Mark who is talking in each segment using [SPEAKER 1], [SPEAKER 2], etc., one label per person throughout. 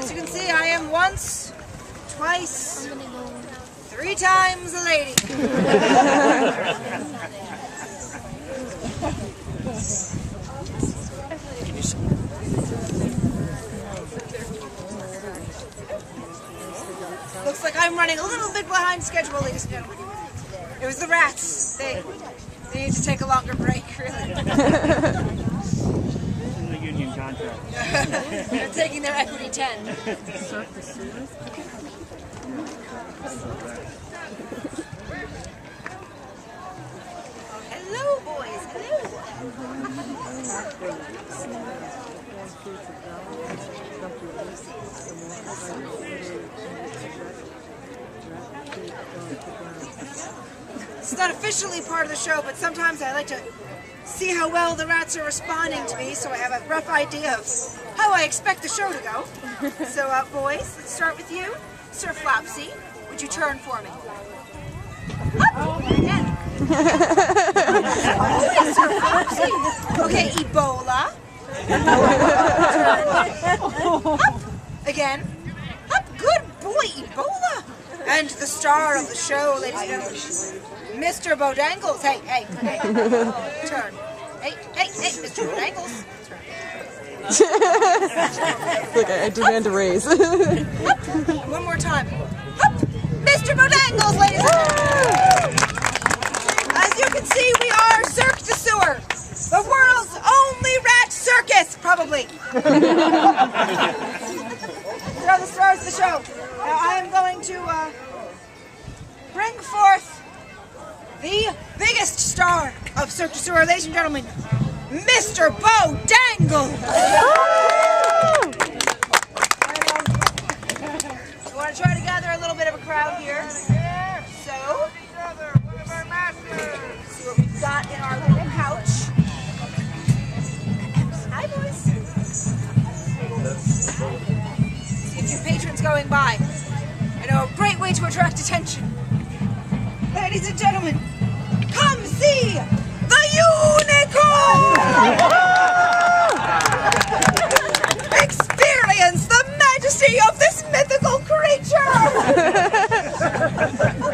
[SPEAKER 1] As you can see, I am once, twice, 3 times a lady. Looks like I'm running a little bit behind schedule, ladies and gentlemen. It was the rats. They need to take a longer break, really.
[SPEAKER 2] In the union contract.
[SPEAKER 1] They're taking their equity 10. Hello, boys. Hello. It's not officially part of the show, but sometimes I like to see how well the rats are responding to me, so I have a rough idea of how I expect the show to go. So, boys, let's start with you. Sir Flopsy, would you turn for me? Up! Again. Sir Flopsy. Okay, Ebola. Turn. Up! Again. Up! Good boy, Ebola! And the star of the show, ladies and gentlemen, Mr. Bodangles. Hey. Turn. Hey, Mr. Bodangles.
[SPEAKER 3] Look, I demand a raise.
[SPEAKER 1] One more time. Up. Mr. Bodangles, ladies and gentlemen. As you can see, we are Cirque du Sewer, the world's only rat circus, probably. These are the stars of the show. Now I am going to bring forth the biggest star of Cirque du Sewer, ladies and gentlemen, Mr. Bodangles. We want to try to gather a little bit of a crowd here. So, see what we've got in our little pouch. Hi, boys. See a few patrons going by. I know a great way to attract attention. Ladies and gentlemen, come see the unicorn! Experience the majesty of this mythical creature!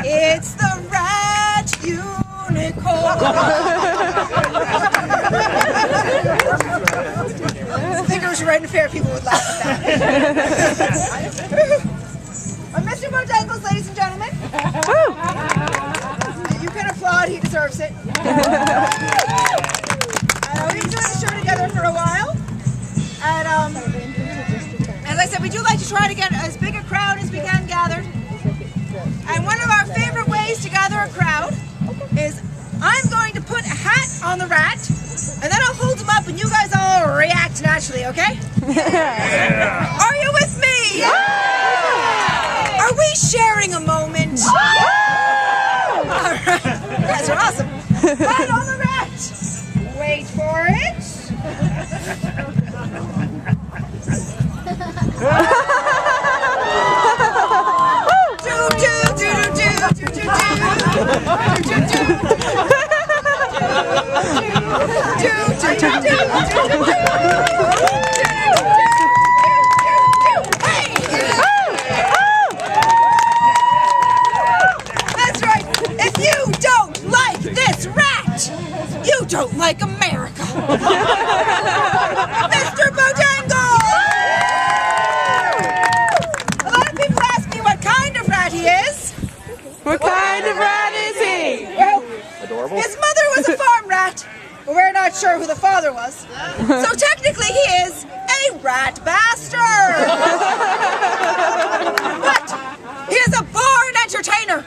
[SPEAKER 1] It's the rat unicorn! I think it was right and fair people would laugh at that. Mr. Bodangles, ladies and gentlemen. You can applaud, he deserves it. We've been doing the show together for a while. And as I said, we do like to try to get as big a crowd as we can gathered. And one of our favorite ways to gather a crowd is I'm going to put a hat on the rat, and then I'll hold him up and you guys all react naturally, okay? Yeah. Are you with me? Yeah. Are we sharing a moment? Alright, you guys are awesome. Right on the rat. Wait for it. That's right. If you don't like this rat, you don't like America. Mr. Bojangles! A lot of people ask me what kind of rat he is.
[SPEAKER 3] What kind of rat is he?
[SPEAKER 1] Well, adorable. His mother was a farm rat, but we're not sure who the father was. So technically he is a rat bastard. But he is a born entertainer.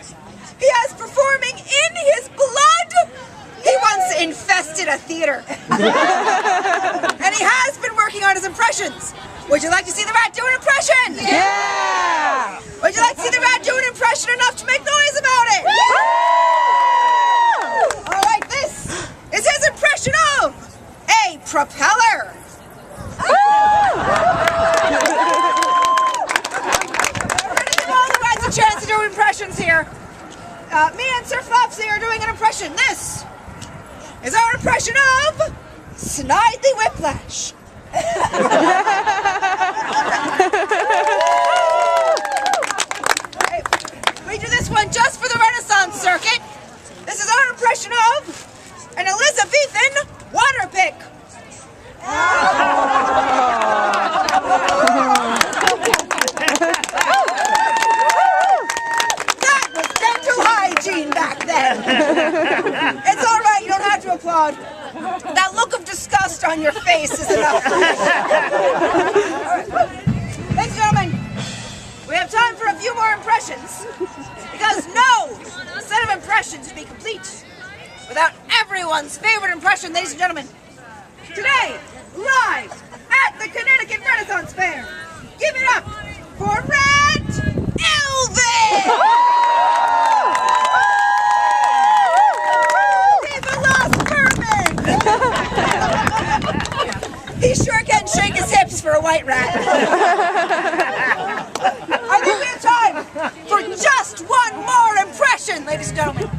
[SPEAKER 1] He has performing in his blood. He once infested a theater. And he has been working on his impressions. Would you like to see the rat do an impression?
[SPEAKER 3] Yeah!
[SPEAKER 1] Would you like to see the rat do an impression enough to make noise about it? Yeah! All right, this is his impression of a propeller. We're going to give all the rats a chance to do impressions here. Me and Sir Flopsy are doing an impression. This is our impression of Snidely Whiplash. on your face is enough. Ladies and gentlemen, we have time for a few more impressions, because no set of impressions would be complete without everyone's favorite impression, ladies and gentlemen. Today, live at the Connecticut Renaissance Fair, give it up for Red Elvis! Viva Las Furman! He sure can shake his hips for a white rat. I think we have time for just one more impression, ladies and gentlemen.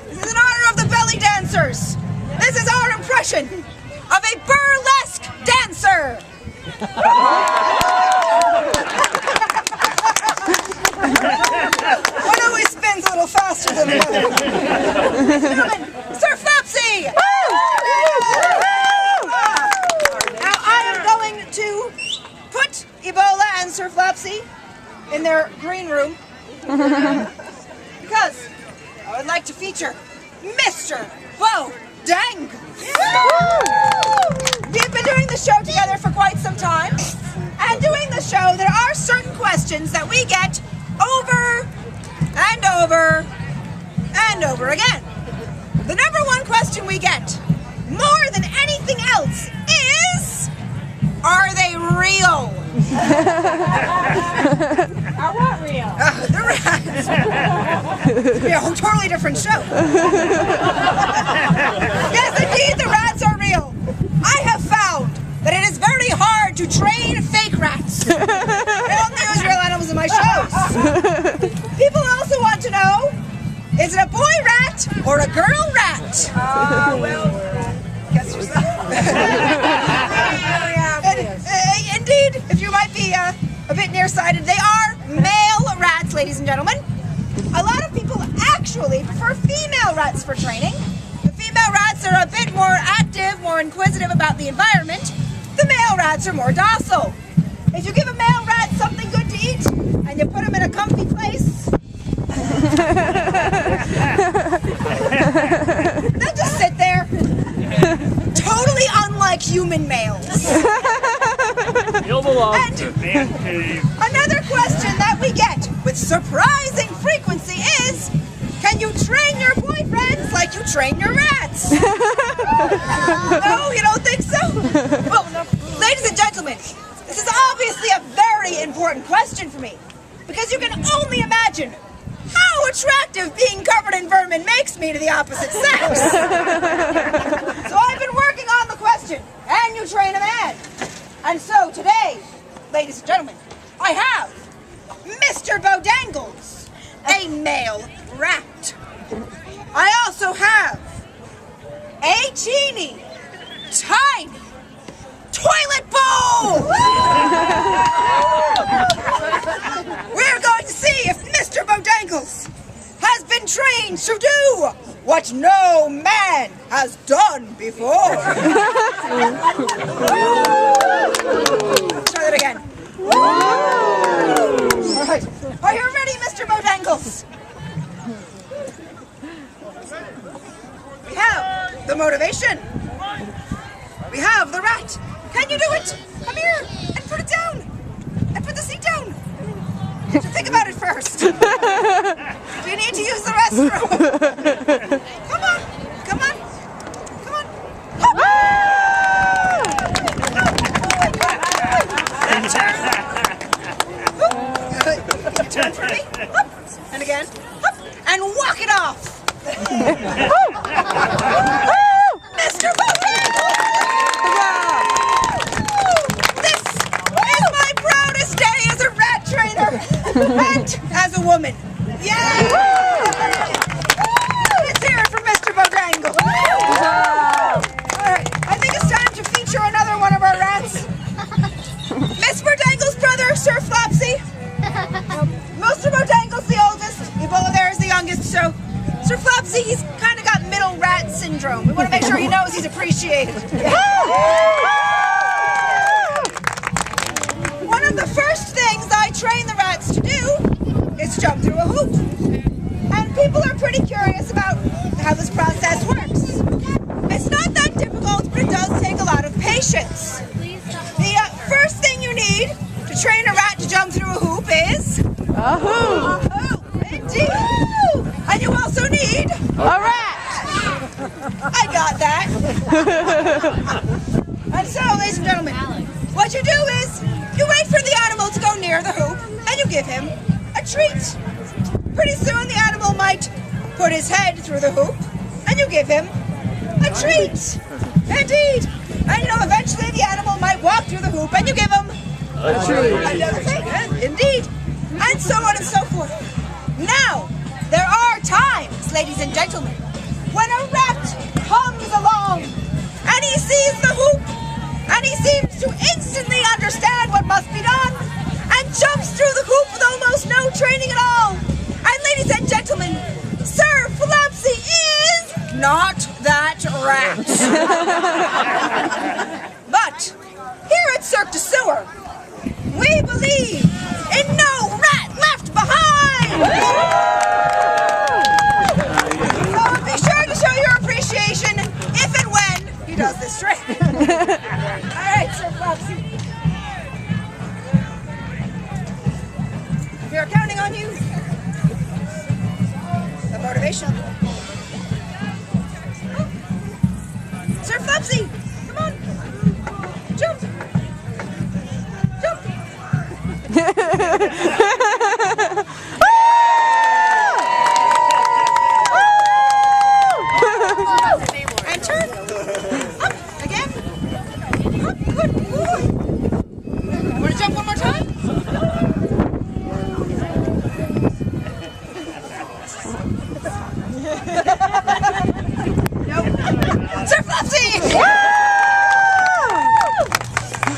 [SPEAKER 1] This is in honor of the belly dancers. This is our impression of a burlesque dancer. One always spins a little faster than the other. Ladies and gentlemen, Sir Flopsy! Now I am going to put Ebola and Sir Flopsy in their green room because I would like to feature Mr. Bo Dang. We've been doing the show together for quite some time, and doing the show there are certain questions that we get over and over and over again. The number one question we get, more than anything else, is, are they real?
[SPEAKER 2] Are what real?
[SPEAKER 1] The rats. It'd be a totally different show. Yes, indeed, the rats are real. I have found that it is very hard to train fake rats. I only use real animals in my shows. People also want to know, is it a boy rat or a girl rat? Well, guess yourself. Indeed, if you might be a bit nearsighted, they are male rats, ladies and gentlemen. A lot of people actually prefer female rats for training. The female rats are a bit more active, more inquisitive about the environment. The male rats are more docile. If you give a male rat something good to eat and you put him in a comfy place, they'll just sit there. Totally unlike human males.
[SPEAKER 4] You'll belong to man cave.
[SPEAKER 1] Another question that we get with surprising frequency is, can you train your boyfriends like you train your rats? No, you don't think so? Well, ladies and gentlemen, this is obviously a very important question for me, because you can only imagine how attractive being covered in vermin makes me to the opposite sex. So I've been working on the question, can you train a man? And so today, ladies and gentlemen, I have Mr. Bodangles, a male rat. I also have a teeny, tiny toilet bowl. We're going to see if Mr. Bodangles has been trained to do what no man has done before. Try that again. All right. Are you ready, Mr. Bodangles? We have the motivation. We have the rat. Can you do it? Come here and put it down. And put the seat down. You should think about it first. Do you need to use the restroom? Come on. Come on. Come on. Hop. Turn for me. Hop. And again. Hop. And walk it off. Mr. Bodangles! This is my proudest day as a rat trainer and as a woman. Yay! Let's hear it for Mr. Bodangles. Alright, I think it's time to feature another one of our rats. Miss Bodangles' brother, Sir Flopsy. Mr. Bodangles the oldest, Ebola there is the youngest, so Sir Flopsy, he's kind of got middle rat syndrome. We want to make sure he knows he's appreciated. One of the first things I train the rats to do is jump through a hoop. And people are pretty curious about how this process works. need to train a rat to jump through a hoop is...
[SPEAKER 3] A hoop.
[SPEAKER 1] A hoop, indeed. And you also need...
[SPEAKER 3] A rat.
[SPEAKER 1] I got that. And so, ladies and gentlemen, what you do is you wait for the animal to go near the hoop and you give him a treat. Pretty soon the animal might put his head through the hoop and you give him a treat. Indeed. And you know, eventually the animal might walk through the hoop and you give him
[SPEAKER 3] A treat.
[SPEAKER 1] another treat. Indeed. And so on and so forth. Now, there are times, ladies and gentlemen, when a rat comes along and he sees the hoop and he seems to instantly understand what must be done and jumps through the hoop with almost no training at all. And ladies and gentlemen, Sir Flopsy is not that rat. But here at Cirque du Sewer, we believe in no rat left behind. So be sure to show your appreciation if and when he does this trick. All right, Sir Flopsy. We are counting on you. The motivation. Sir Flopsy, come on. Jump. Jump. And turn. Up again. Up. Good. Want to jump one more time? Nope. Sir Flopsy!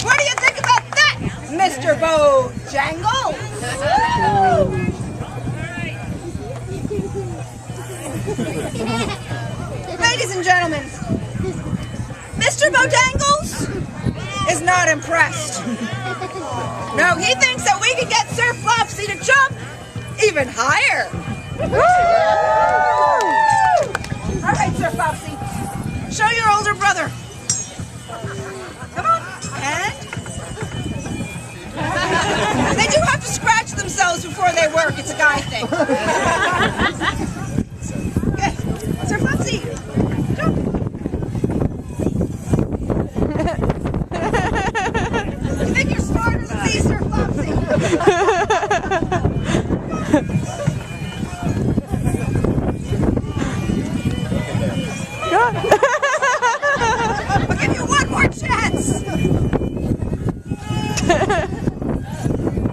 [SPEAKER 1] What do you think about that, Mr. Bojangles? Ladies and gentlemen, Mr. Bojangles is not impressed. No, he thinks that we can get Sir Flopsy to jump even higher. All right, Sir Flopsy, show your older brother. Come on, and they do have to scratch themselves before they work. It's a guy thing. Okay, Sir Flopsy, jump. You think you're smarter than me, Sir Flopsy? I'll give you one more chance.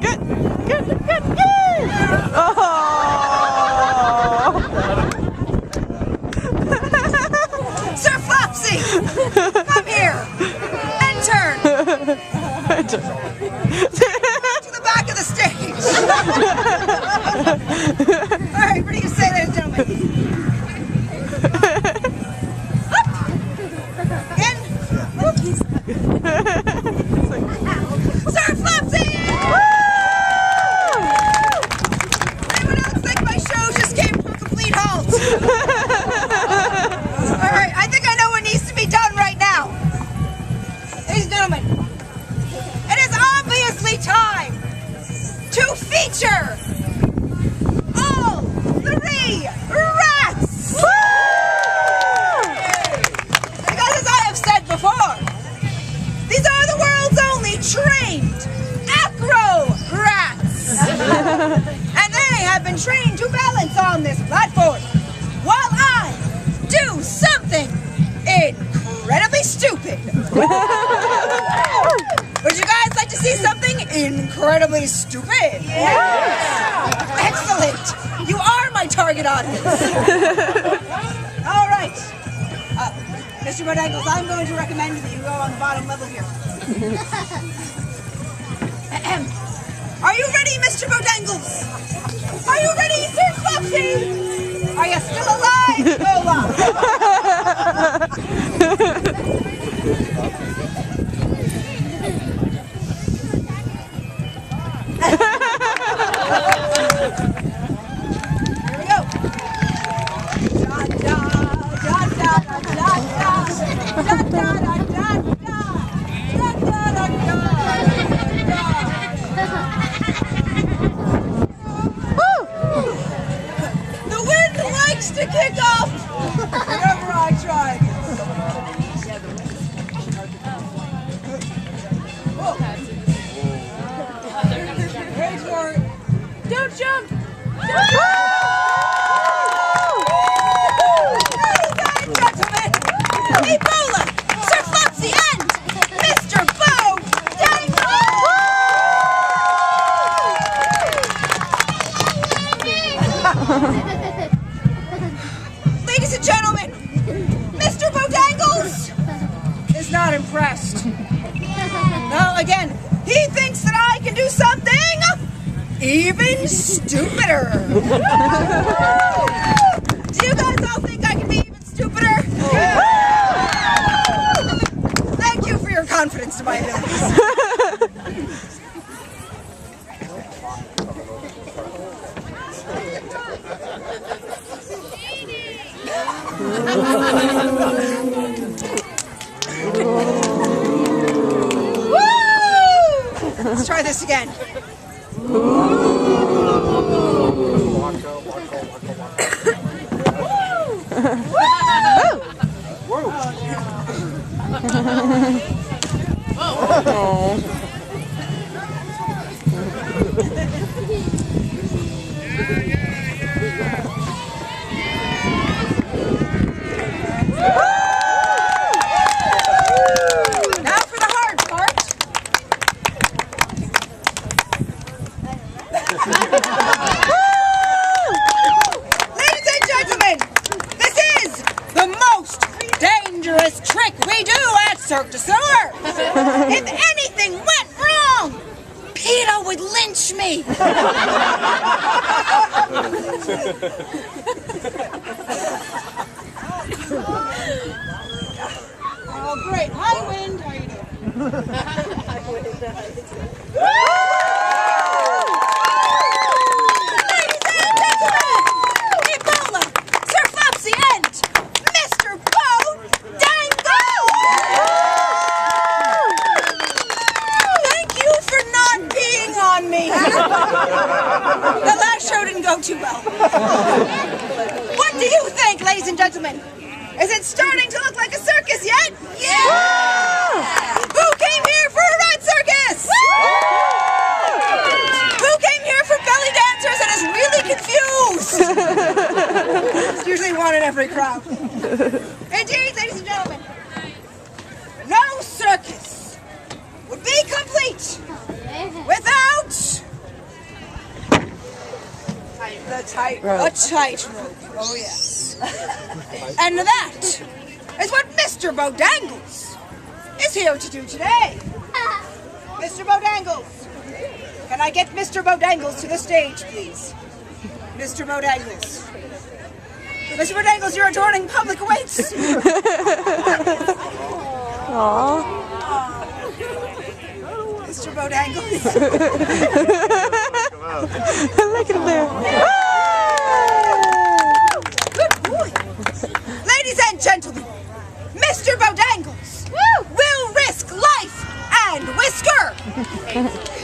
[SPEAKER 3] Good. Oh.
[SPEAKER 1] Sir Flopsy, come here and turn to the back of the stage. All right, what do you say, ladies and gentlemen? Up. In. Sir Flopsy! Anyone else think my show just came to a complete halt? All right, I think I know what needs to be done right now. Ladies and gentlemen, it is obviously time to feature all three rats! Because as I have said before, these are the world's only trained acro rats. And they have been trained to balance on this platform while I do something incredibly stupid. Would you guys like to see something incredibly stupid? Yeah! Excellent! You are my target audience. All right. Mr. Bojangles, I'm going to recommend that you go on the bottom level here. Are you ready, Mr. Bojangles? Are you ready, Sir Flopsy? Are you still alive? Go along. Here we go. Da da da da da da da da da da da da da da da. jump. Ebola, Sir Flopsy, and Mr. Ladies and gentlemen, Mr. Bodangles is not impressed. No, again, he thinks that I can do something even stupider. Do you guys all think I can be even stupider? Thank you for your confidence in my abilities. Let's try this again. Now for the hard part. Ladies and gentlemen, this is the most dangerous trick we do at Cirque du Soleil. If anything went wrong, PETA would lynch me. Oh, great. Hi, Wind. How you doing? Ladies and gentlemen, Ebola, Sir Flopsy, and Mr. Bodangles! Thank you for not peeing on me. The last show didn't go too well. What do you think, ladies and gentlemen? Is it starting to look like a circus yet? Yeah! Who came here for a rat circus? Who came here for belly dancers and is really confused? It's usually one in every crowd. Indeed, ladies and gentlemen, no circus would be complete without the tightrope. Oh, yes. And that is what Mr. Bodangles is here to do today. Mr. Bodangles, can I get Mr. Bodangles to the stage, please? Mr. Bodangles. Mr. Bodangles, your adorning public awaits.
[SPEAKER 3] Aww.
[SPEAKER 1] Mr. Bodangles.
[SPEAKER 3] Look at him there.
[SPEAKER 1] Good boy. Ladies and gentlemen, Mr. Bodangles will risk life and whisker.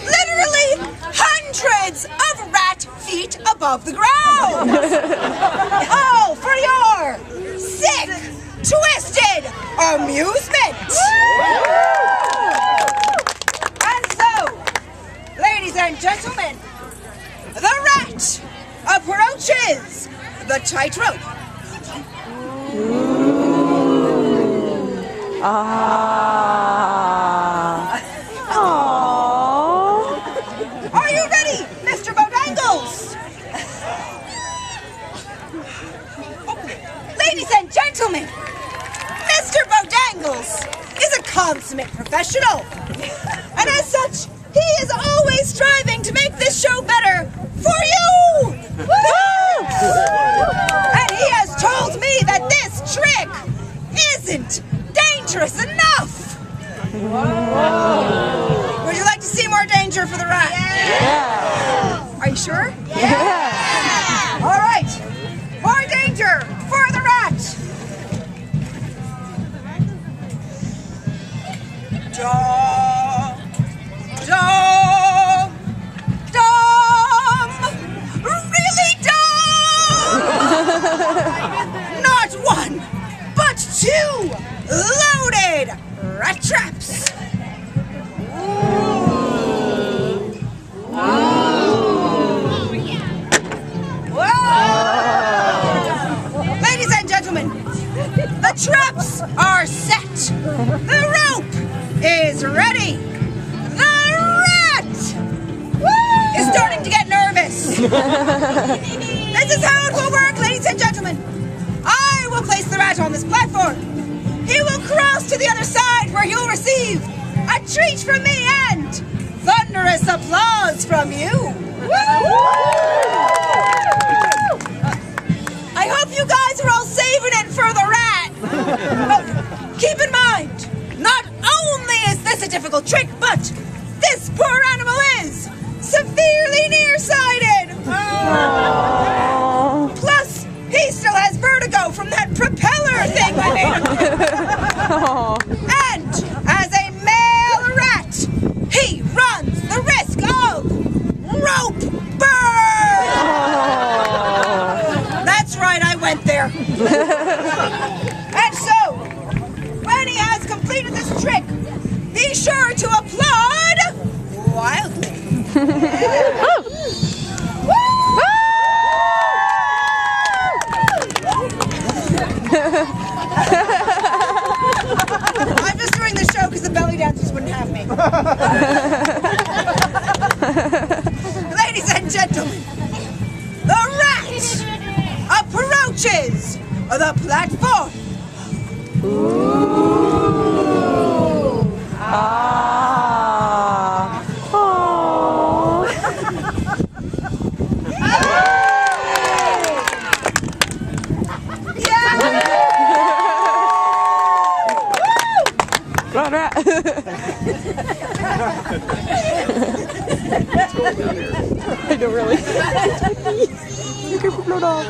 [SPEAKER 1] Literally hundreds of rat feet above the ground. All for your sick, twisted amusement. And so, ladies and gentlemen, the rat approaches the tightrope. Are you ready, Mr. Bodangles? Ladies and gentlemen, Mr. Bodangles is a consummate professional. And as such, he is always striving to make this show better for you! And he has told me that this trick isn't dangerous enough! Would you like to see more danger for the rat?
[SPEAKER 3] Yeah.
[SPEAKER 1] Are you sure? Yeah! All right, more danger for the rat! Dum, dum, dum, really dumb! Not one, but two loaded rat traps! This is how it will work, ladies and gentlemen. I will place the rat on this platform. He will cross to the other side where he'll receive a treat from me and thunderous applause from you. I hope you guys are all saving it for the rat. But keep in mind, not only is this a difficult trick, but this poor animal is severely nearsighted. Plus, he still has vertigo from that propeller thing I made him do. And as a male rat, he runs the risk of rope burn. That's right, I went there. And so, when he has completed this trick, be sure to applaud wildly. I'm just doing the show because the belly dancers wouldn't have me. Ladies and gentlemen, the rat approaches the platform.
[SPEAKER 3] Run, rat. I know, really. You can float off.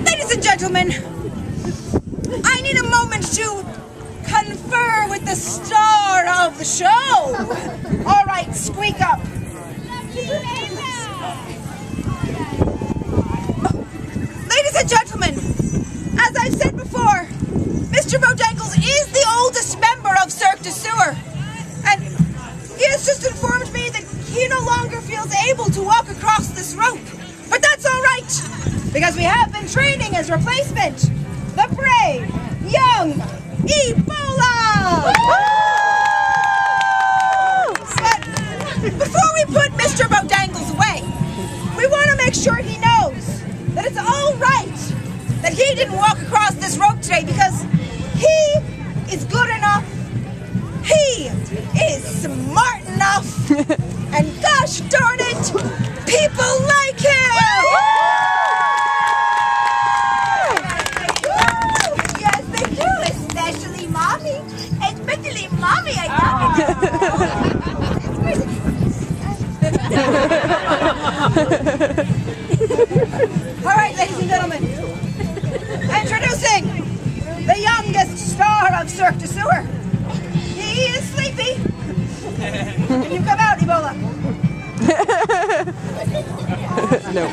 [SPEAKER 1] Ladies and gentlemen, I need a moment to confer with the star of the show. All right, squeak up. Ladies and gentlemen, as I've said before, Mr. Bodangles is the oldest member of Cirque du Sewer, and he has just informed me that he no longer feels able to walk across this rope. But that's all right, because we have been training his replacement, the brave, young Ebola! But before we put Mr. Bodangles away, we want to make sure he knows that it's all right that he didn't walk across this rope today, because he is good enough, he is smart enough, and gosh darn it, people like him! Yes, they do, especially Mommy. Especially Mommy, I All right, ladies and gentlemen, introducing the youngest star of Cirque du Sewer. He is sleepy. Can you come out, Ebola?
[SPEAKER 3] No,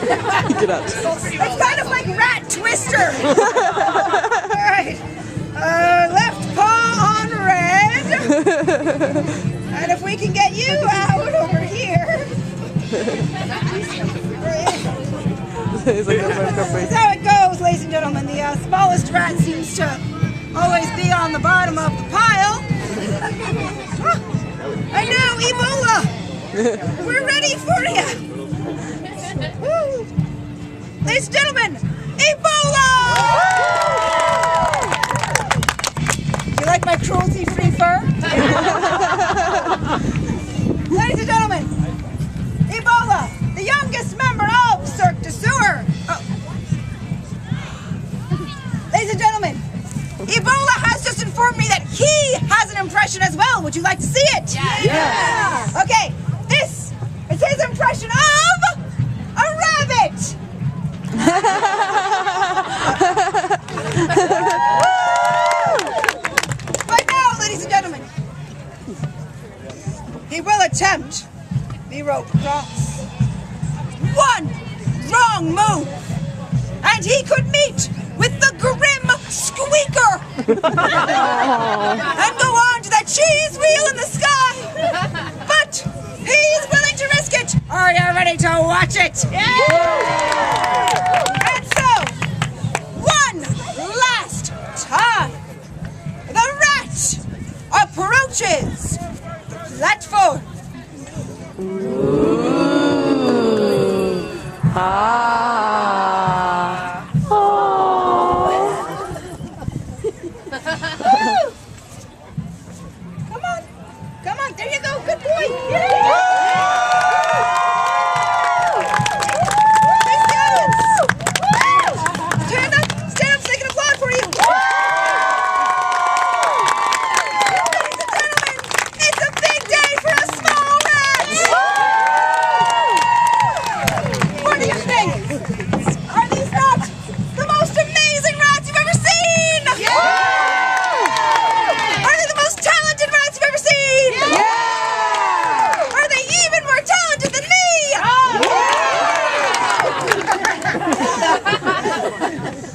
[SPEAKER 3] get out.
[SPEAKER 1] It's kind of like Rat Twister. All right, left paw on red. And if we can get you out over here. That's how it goes, ladies and gentlemen. The smallest rat seems to always be on the bottom of the pile. I know, Ebola! We're ready for you! Woo. Ladies and gentlemen, Ebola! You like my cruelty-free fur? Ladies and gentlemen, Ebola, the youngest member of Cirque du Sewer. Oh. Ladies and gentlemen, Ebola has just informed me that he has an impression as well. Would you like to see it?
[SPEAKER 3] Yeah.
[SPEAKER 1] Okay, this is his impression of a rabbit. But now, ladies and gentlemen, he will attempt the rope cross. One wrong move, and he could meet with the grim squeaker and go on to that cheese wheel in the sky. But he's willing to risk it. Are you ready to watch it? Yeah! And so, one last time, the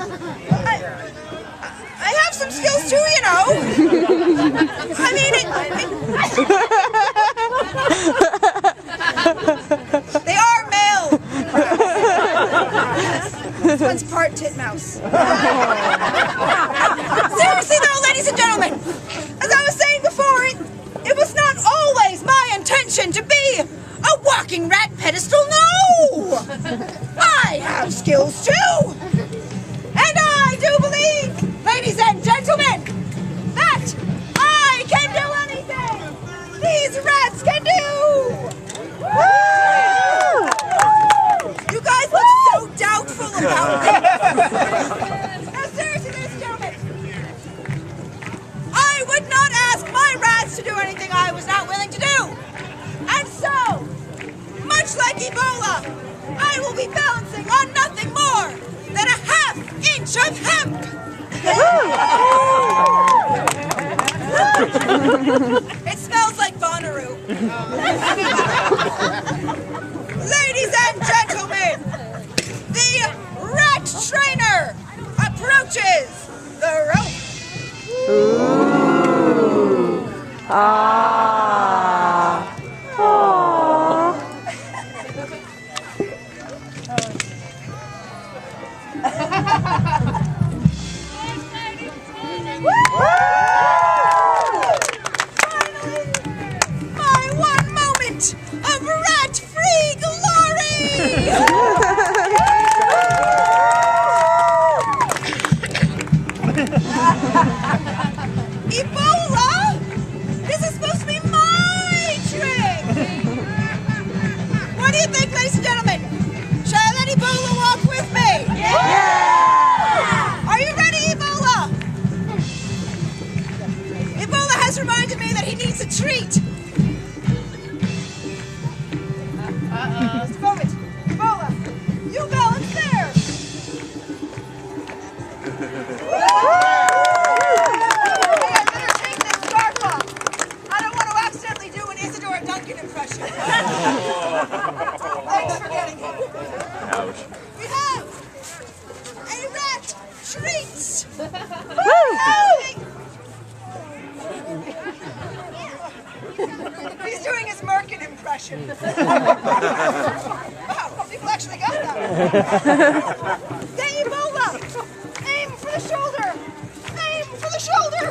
[SPEAKER 1] I have some skills too, you know. I mean, they are male. This one's part titmouse. Seriously though, ladies and gentlemen, as I was saying before, it was not always my intention to be a walking rat pedestal, no! I have skills too! And I do believe, ladies and gentlemen, that I can do anything these rats can do! Woo! You guys look so doubtful about it. Now seriously, ladies and gentlemen, I would not ask my rats to do anything I was not willing to do. And so, much like Ebola, I will be balancing on nothing more than a half-inch of hemp. It smells like Bonnaroo. Ladies and gentlemen, the rat trainer approaches the rope.
[SPEAKER 3] Ooh. Ah. Aww.
[SPEAKER 1] Finally, my one moment of rat-free glory! Ebola? This is supposed to be my trick! What do you think, ladies and gentlemen? Shall I let Ebola walk with me? Yeah! Are you ready, Ebola? Ebola has reminded me that he needs a treat. Just a moment. Ebola, you balance there. Hey, I better take this scarf off. I don't want to accidentally do an Isadora Duncan impression. Thanks for getting it.
[SPEAKER 4] Ouch.
[SPEAKER 1] We have a rat treat. He's doing his Merkin impression. Wow, people actually got that. Hey, Ebola! Aim for the shoulder! Aim for the shoulder!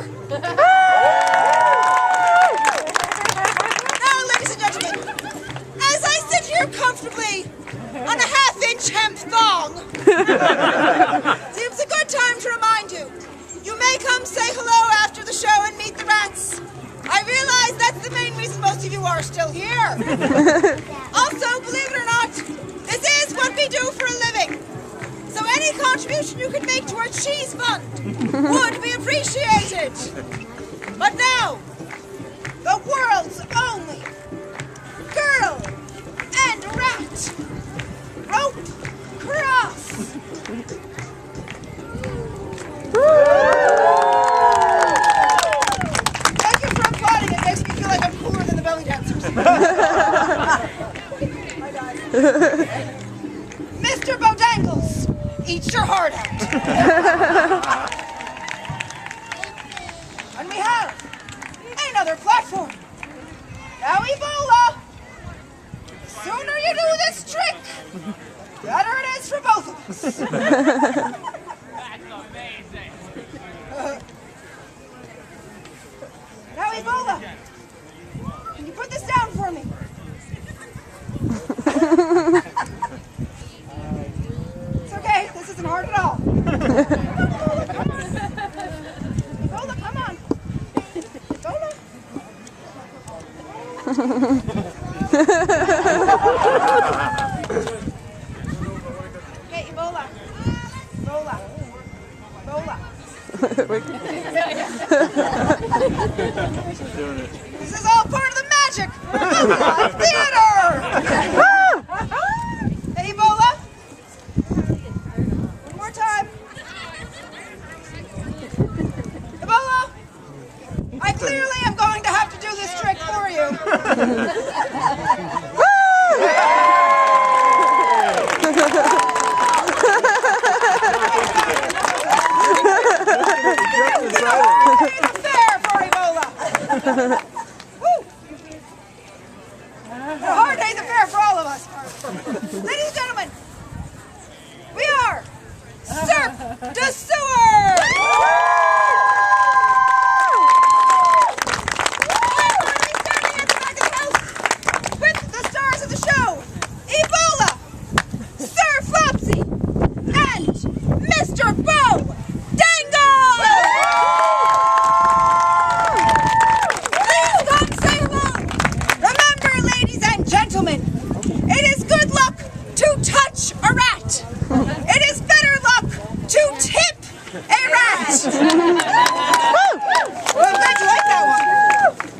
[SPEAKER 1] Now, ladies and gentlemen, as I sit here comfortably on a half-inch hemp thong, seems a good time to remind you. You may come say hello after the show and meet the rats. I realize that's the main reason most of you are still here. Also, believe it or not, this is what we do for a living. So any contribution you can make to our cheese fund would be appreciated. But now, the world's only girl and rat rope cross. Thank you for applauding. It makes me feel like I'm cooler than the belly dancers. Hi, guys. Mr. Bodangles, eat your heart out. And we have another platform. Now, Ebola, the sooner you do this trick, the better it is for both of us. Now, Ebola, can you put this down for me? It's okay, this isn't hard at all. Ebola, come on. Ebola. Hey, Ebola. Ebola. Ebola. This is all part of the magic of live theater! Hey, Ebola! One more time. Ebola! I clearly am going to have to do this trick for you. Woo! A hard day at the fair for all of us. Ladies and gentlemen, we are Cirque du